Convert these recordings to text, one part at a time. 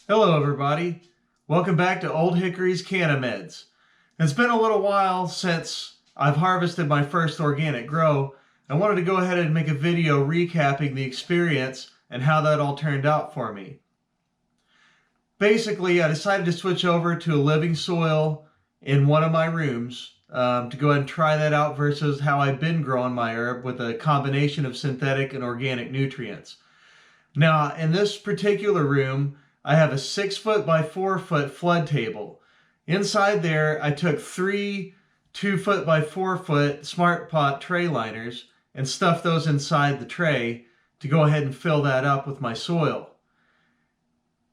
Hello everybody, welcome back to Old Hickory's Canameds. It's been a little while since I've harvested my first organic grow. I wanted to go ahead and make a video recapping the experience and how that all turned out for me. Basically, I decided to switch over to a living soil in one of my rooms to go ahead and try that out versus how I've been growing my herb with a combination of synthetic and organic nutrients. Now, in this particular room, I have a 6-foot by 4-foot flood table. Inside there, I took 3 2-foot by 4-foot Smart Pot tray liners and stuffed those inside the tray to go ahead and fill that up with my soil.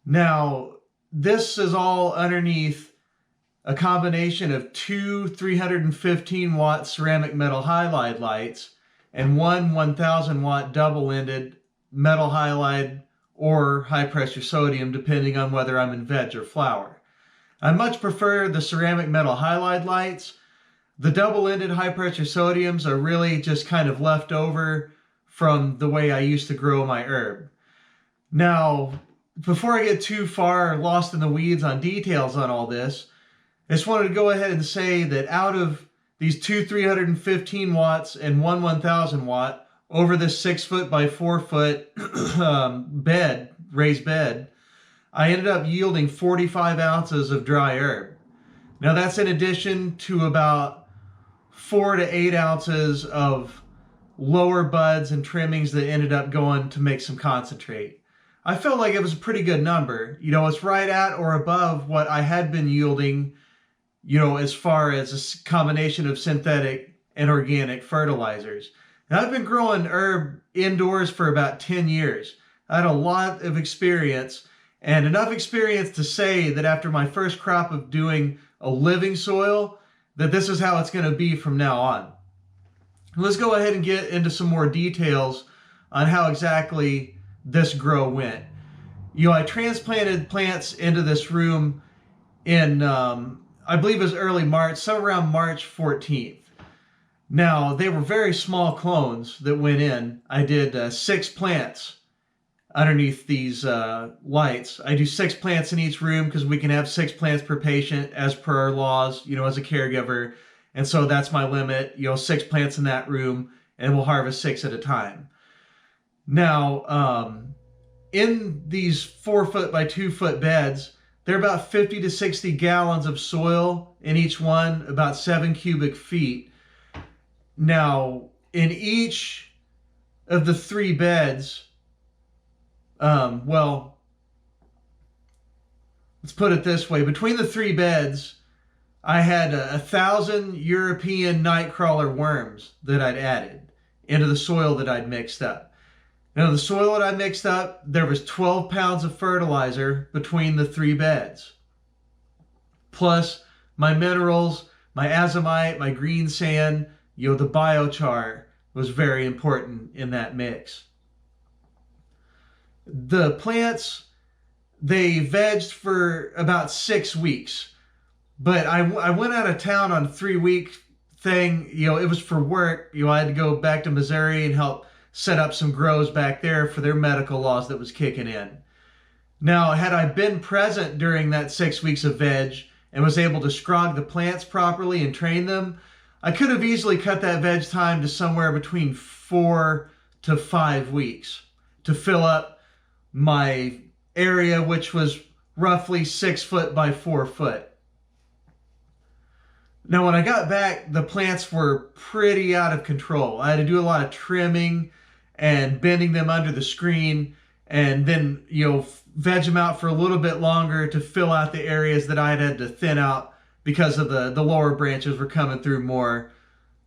Now, this is all underneath a combination of 2 315 watt ceramic metal halide lights and one 1000 watt double-ended metal halide or high pressure sodium, depending on whether I'm in veg or flower. I much prefer the ceramic metal halide lights. The double-ended high pressure sodiums are really just kind of left over from the way I used to grow my herb. Now, before I get too far lost in the weeds on details on all this, I just wanted to go ahead and say that out of these 2 315 watts and one 1000 watt, over this 6-foot by 4-foot raised bed, I ended up yielding 45 ounces of dry herb. Now that's in addition to about 4 to 8 ounces of lower buds and trimmings that ended up going to make some concentrate. I felt like it was a pretty good number. You know, it's right at or above what I had been yielding, you know, as far as a combination of synthetic and organic fertilizers. Now, I've been growing herb indoors for about 10 years. I had a lot of experience, and enough experience to say that after my first crop of doing a living soil, that this is how it's going to be from now on. Let's go ahead and get into some more details on how exactly this grow went. You know, I transplanted plants into this room in, I believe it was early March, somewhere around March 14th. Now, they were very small clones that went in. I did 6 plants underneath these lights. I do 6 plants in each room because we can have 6 plants per patient as per our laws, you know, as a caregiver. And so that's my limit, you know, 6 plants in that room, and we'll harvest 6 at a time. Now, in these 4-foot by 2-foot beds, there are about 50 to 60 gallons of soil in each one, about 7 cubic feet. Now, in each of the 3 beds, well, let's put it this way. Between the 3 beds, I had 1,000 European nightcrawler worms that I'd added into the soil that I'd mixed up. Now, the soil that I mixed up, there was 12 pounds of fertilizer between the 3 beds, plus my minerals, my azomite, my green sand. You know, the biochar was very important in that mix. The plants, they vegged for about 6 weeks, but I went out of town on a 3-week thing. You know, it was for work. You know, I had to go back to Missouri and help set up some grows back there for their medical laws that was kicking in. Now, had I been present during that 6 weeks of veg and was able to scrog the plants properly and train them, I could have easily cut that veg time to somewhere between 4 to 5 weeks to fill up my area, which was roughly 6-foot by 4-foot. Now, when I got back, the plants were pretty out of control. I had to do a lot of trimming and bending them under the screen, and then, you know, veg them out for a little bit longer to fill out the areas that I had to thin out because of the lower branches were coming through more.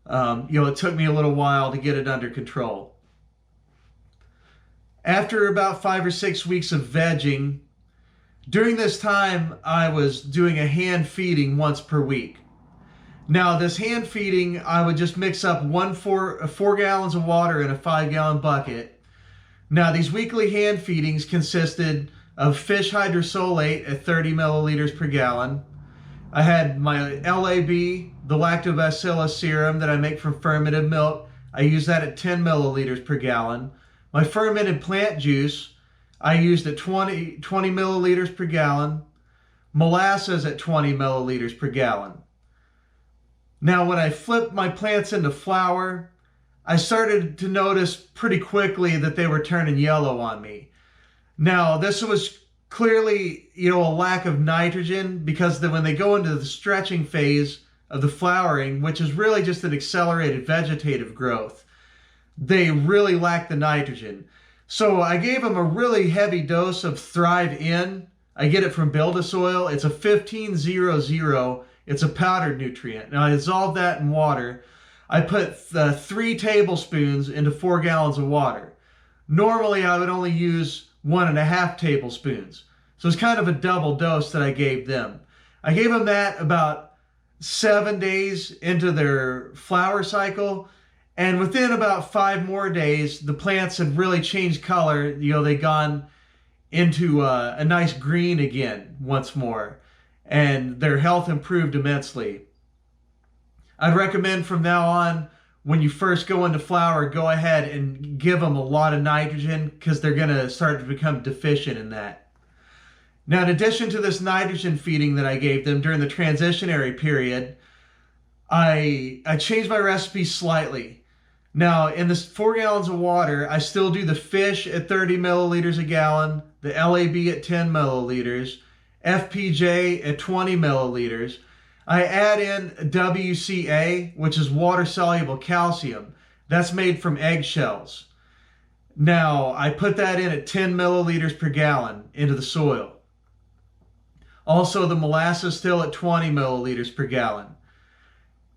You know, it took me a little while to get it under control. After about 5 or 6 weeks of vegging, during this time, I was doing a hand feeding once per week. Now, this hand feeding, I would just mix up 4 gallons of water in a 5-gallon bucket. Now, these weekly hand feedings consisted of fish hydrosolate at 30 milliliters per gallon. I had my LAB, the lactobacillus serum that I make from fermented milk. I use that at 10 milliliters per gallon. My fermented plant juice, I used at 20 milliliters per gallon, molasses at 20 milliliters per gallon. Now, when I flipped my plants into flower, I started to notice pretty quickly that they were turning yellow on me. Now, this was clearly, a lack of nitrogen, because when they go into the stretching phase of the flowering, which is really just an accelerated vegetative growth, they really lack the nitrogen. So I gave them a really heavy dose of Thrive In. I get it from Build-A-Soil. It's a 1500. It's a powdered nutrient. Now I dissolve that in water. I put 3 tablespoons into 4 gallons of water. Normally I would only use 1.5 tablespoons. So it's kind of a double dose that I gave them. I gave them that about 7 days into their flower cycle. And within about 5 more days, the plants had really changed color. They'd gone into a nice green again once more. And their health improved immensely. I'd recommend from now on, when you first go into flower, go ahead and give them a lot of nitrogen, because they're going to start to become deficient in that. Now, in addition to this nitrogen feeding that I gave them during the transitionary period, I changed my recipe slightly. Now, in this 4 gallons of water, I still do the fish at 30 milliliters a gallon, the LAB at 10 milliliters, FPJ at 20 milliliters. I add in WCA, which is water-soluble calcium. That's made from eggshells. Now, I put that in at 10 milliliters per gallon into the soil. Also, the molasses still at 20 milliliters per gallon.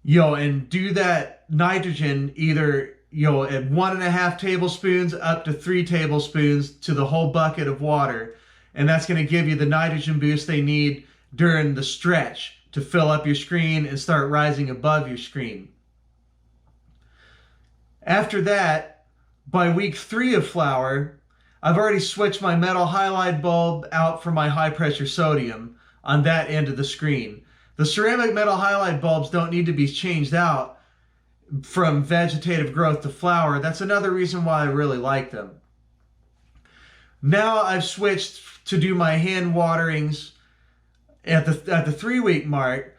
And do that nitrogen either, at 1.5 tablespoons up to 3 tablespoons to the whole bucket of water. And that's going to give you the nitrogen boost they need during the stretch to fill up your screen and start rising above your screen. After that, by week 3 of flower, I've already switched my metal halide bulb out for my high pressure sodium on that end of the screen. The ceramic metal halide bulbs don't need to be changed out from vegetative growth to flower. That's another reason why I really like them. Now I've switched to do my hand waterings at the 3-week mark.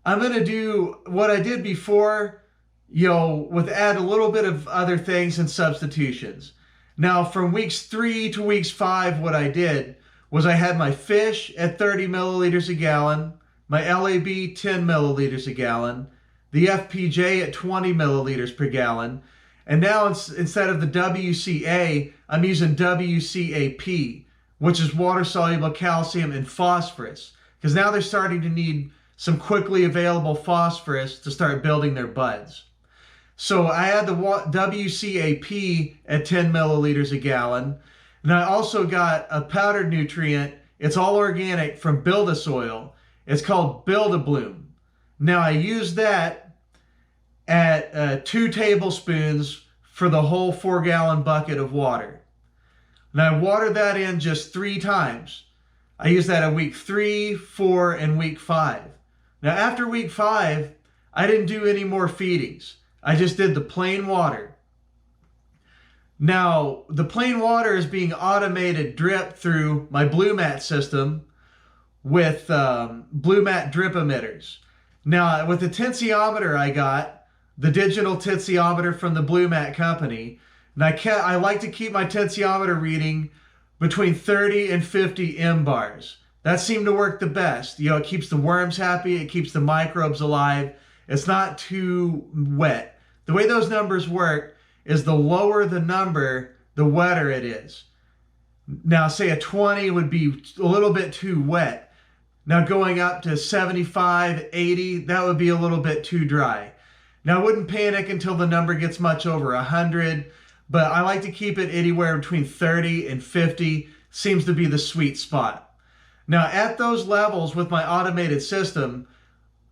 I'm going to do what I did before, with add a little bit of other things and substitutions. Now from weeks 3 to weeks 5, what I did was I had my fish at 30 milliliters a gallon, my LAB 10 milliliters a gallon, the FPJ at 20 milliliters per gallon, and now instead of the WCA, I'm using WCAP, which is water-soluble calcium and phosphorus, because now they're starting to need some quickly available phosphorus to start building their buds. So I add the WCAP at 10 milliliters a gallon, and I also got a powdered nutrient. It's all organic from Build-A-Soil. It's called Build-A-Bloom. Now I use that at 2 tablespoons for the whole 4-gallon bucket of water. And I water that in just 3 times. I use that at week 3, 4, and week 5. Now after week 5, I didn't do any more feedings. I just did the plain water. Now the plain water is being automated drip through my Blue Mat system with Blue Mat drip emitters. Now with the tensiometer I got, the digital tensiometer from the Blue Mat company, and I like to keep my tensiometer reading between 30 and 50 M-bars. That seemed to work the best. It keeps the worms happy, it keeps the microbes alive. It's not too wet. The way those numbers work is the lower the number, the wetter it is. Now say a 20 would be a little bit too wet. Now going up to 75, 80, that would be a little bit too dry. Now I wouldn't panic until the number gets much over 100, but I like to keep it anywhere between 30 and 50, seems to be the sweet spot. Now at those levels with my automated system,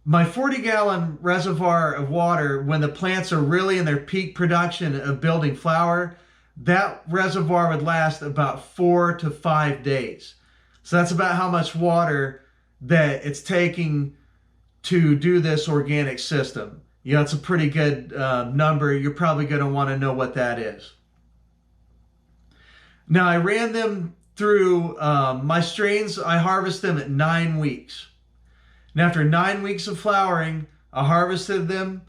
my 40-gallon reservoir of water, when the plants are really in their peak production of building flower, that reservoir would last about 4 to 5 days. So that's about how much water that it's taking to do this organic system. It's a pretty good number. You're probably going to want to know what that is. Now I ran them through my strains. I harvest them at 9 weeks. And after 9 weeks of flowering, I harvested them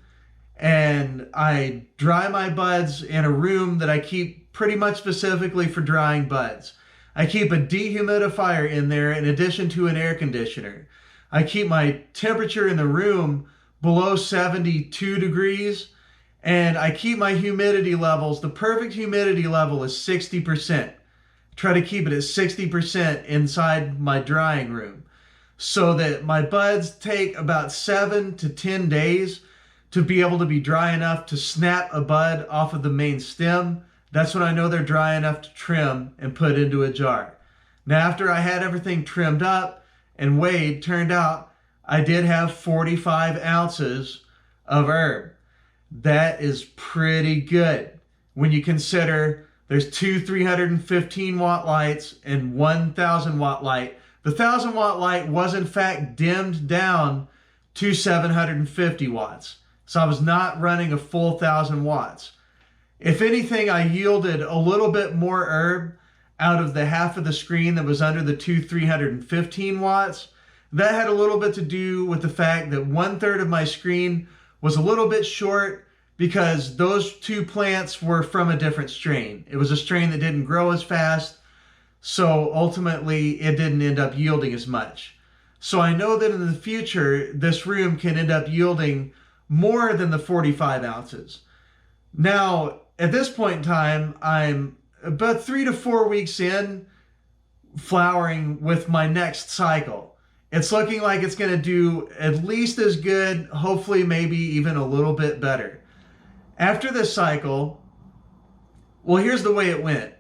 and I dry my buds in a room that I keep pretty much specifically for drying buds. I keep a dehumidifier in there in addition to an air conditioner. I keep my temperature in the room below 72 degrees, and I keep my humidity levels. The perfect humidity level is 60%. Try to keep it at 60% inside my drying room so that my buds take about 7 to 10 days to be able to be dry enough to snap a bud off of the main stem. That's when I know they're dry enough to trim and put into a jar. Now, after I had everything trimmed up and weighed, turned out I did have 45 ounces of herb. That is pretty good when you consider there's two 315 watt lights and 1,000 watt light. The 1,000 watt light was in fact dimmed down to 750 watts. So I was not running a full 1,000 watts. If anything, I yielded a little bit more herb out of the half of the screen that was under the two 315 watts. That had a little bit to do with the fact that 1/3 of my screen was a little bit short because those two plants were from a different strain. It was a strain that didn't grow as fast, so ultimately it didn't end up yielding as much. So I know that in the future, this room can end up yielding more than the 45 ounces. Now, at this point in time, I'm about 3 to 4 weeks in flowering with my next cycle. It's looking like it's going to do at least as good, hopefully maybe even a little bit better. After this cycle, well, here's the way it went.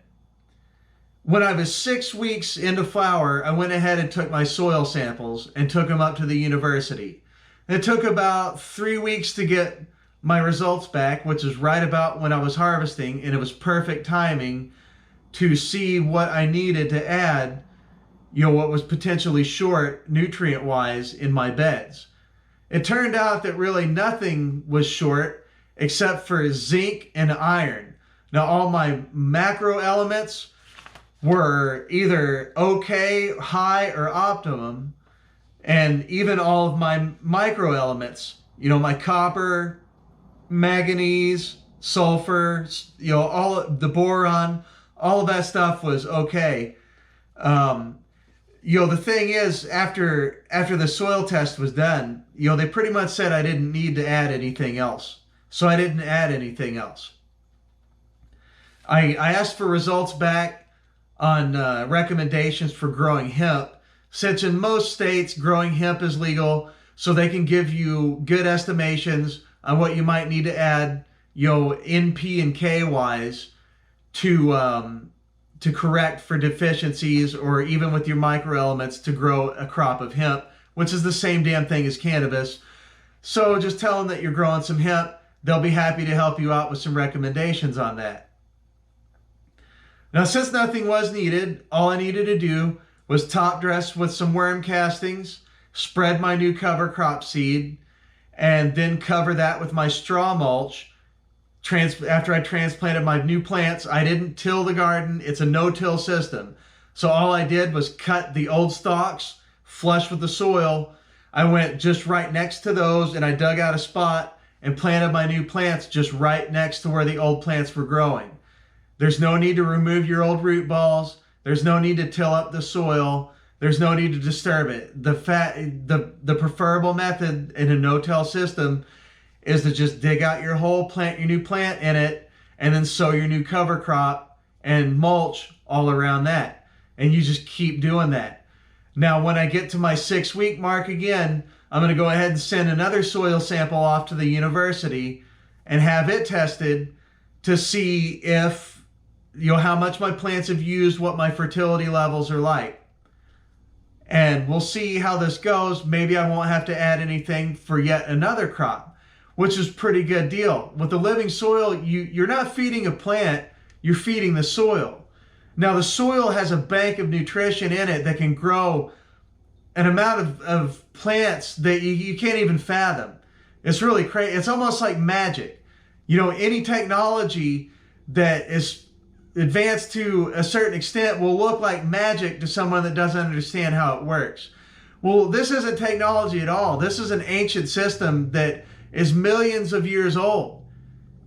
When I was 6 weeks into flower, I went ahead and took my soil samples and took them up to the university. It took about 3 weeks to get my results back, which is right about when I was harvesting, and it was perfect timing to see what I needed to add, what was potentially short nutrient-wise in my beds. It turned out that really nothing was short except for zinc and iron. Now, all my macro elements were either okay, high, or optimum, and even all of my micro elements, my copper, manganese, sulfur, all of the boron, all of that stuff was okay. The thing is, after the soil test was done, they pretty much said I didn't need to add anything else. So I didn't add anything else. I asked for results back on recommendations for growing hemp, since in most states growing hemp is legal, so they can give you good estimations on what you might need to add, N, P, and K wise to correct for deficiencies, or even with your microelements to grow a crop of hemp, which is the same damn thing as cannabis. So just tell them that you're growing some hemp. They'll be happy to help you out with some recommendations on that. Now, since nothing was needed, all I needed to do was top dress with some worm castings, spread my new cover crop seed, and then cover that with my straw mulch. After I transplanted my new plants, I didn't till the garden. It's a no-till system. So all I did was cut the old stalks flush with the soil. I went just right next to those, and I dug out a spot and planted my new plants just right next to where the old plants were growing. There's no need to remove your old root balls. There's no need to till up the soil. There's no need to disturb it. The preferable method in a no-till system is to just dig out your hole, plant your new plant in it, and then sow your new cover crop and mulch all around that. And you just keep doing that. Now, when I get to my 6-week mark again, I'm going to go ahead and send another soil sample off to the university and have it tested to see if, how much my plants have used, what my fertility levels are like. And we'll see how this goes. Maybe I won't have to add anything for yet another crop, which is a pretty good deal. With the living soil, you're not feeding a plant, you're feeding the soil. Now, the soil has a bank of nutrition in it that can grow an amount of plants that you can't even fathom. It's really crazy. It's almost like magic. Any technology that is advanced to a certain extent, will look like magic to someone that doesn't understand how it works. Well, this isn't technology at all. This is an ancient system that is millions of years old.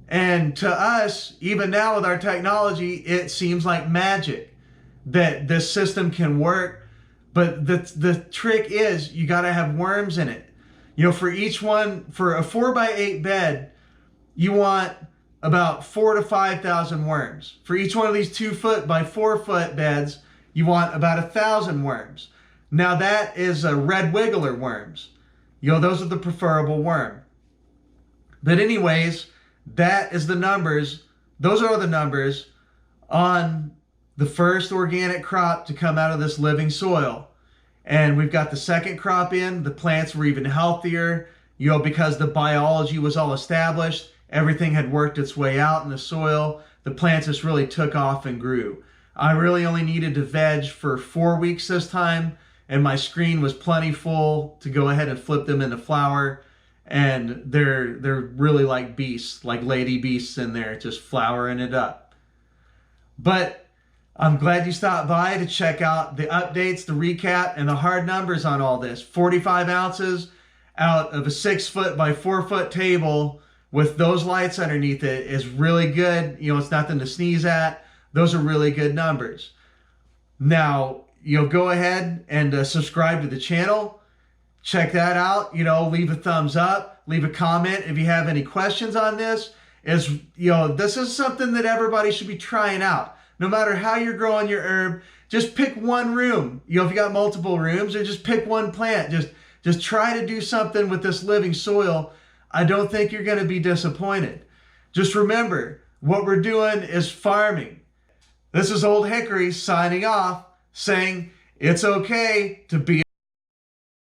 And to us, even now with our technology, it seems like magic that this system can work. But the trick is you got to have worms in it. You know, for each one, for a 4x8 bed, you want about 4,000 to 5,000 worms. For each one of these 2 foot by 4 foot beds, you want about 1,000 worms. Now that is a red wiggler worms. You know, those are the preferable worm. But anyways, that is the numbers. Those are the numbers on the first organic crop to come out of this living soil. And we've got the second crop in. The plants were even healthier, you know, because the biology was all established. Everything had worked its way out in the soil. The plants just really took off and grew. I really only needed to veg for 4 weeks this time, and my screen was plenty full to go ahead and flip them into flower. And they're really like beasts, like lady beasts in there, just flowering it up. But I'm glad you stopped by to check out the updates, the recap, and the hard numbers on all this. 45 ounces out of a 6 foot by 4 foot table with those lights underneath it is really good. You know, it's nothing to sneeze at. Those are really good numbers. Now, you know, go ahead and subscribe to the channel. Check that out. You know, leave a thumbs up, leave a comment if you have any questions on this. You know, this is something that everybody should be trying out. No matter how you're growing your herb, just pick one room. You know, if you got multiple rooms, or just pick one plant. Just try to do something with this living soil. I don't think you're going to be disappointed. Just remember, what we're doing is farming. This is Old Hickory signing off, saying it's okay to be